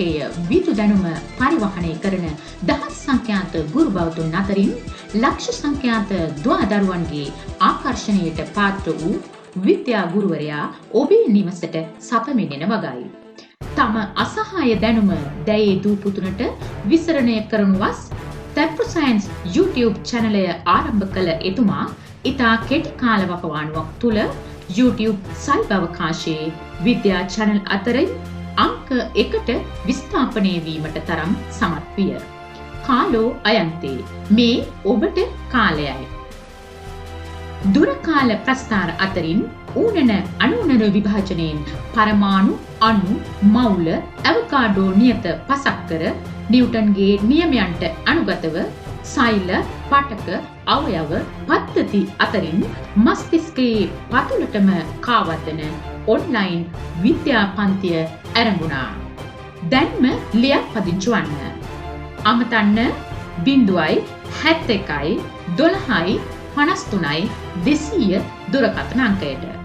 ලෝකයේ විදු දැනුම පරිවහනය කරන දහස් සංඛ්‍යාත ගුරු බෞතුන් අතරින් ලක්ෂ සංඛ්‍යාත දුවදරුවන්ගේ ආකර්ෂණයට පාත්‍ර වූ විද්‍යා ගුරුවරයා ඔබේ නිවසට සපමිනෙන වගයි. තම අසහාය දැනුම දැයේ දූ පුතුනට විසරණය කරනු වස් Thapro Science YouTube channelය ආරම්භ කළ එතුමා ඉතා කෙටි කාල වකවානුවක් තුළ YouTube සයිබ් අවකාශයේ විද්‍යා channel අතරින් අංක 1ට විස්ථාපනය වීමට තරම් සමත් විය. කාලෝ අයන්තේ මේ ඔබට කාලයයි. දුරකාල ප්‍රස්ථාර අතරින් ඌනන අණුනන විභාජනයෙන් පරමාණු අණු මවුල ඇවකාඩෝ නියත පසක් කර නිව්ටන්ගේ නියමයන්ට අනුගතව සෛල පටක අවයව පද්ධති අතරින් මස්තිෂ්කයේ පතුලටම කාවදන ඔන්ලයින් විද්‍යා පන්තිය ආරම්භුණා. දැන්ම ලියාපදිංචි වන්න. අමතන 071 12 53 200 දුරකථන අංකයට.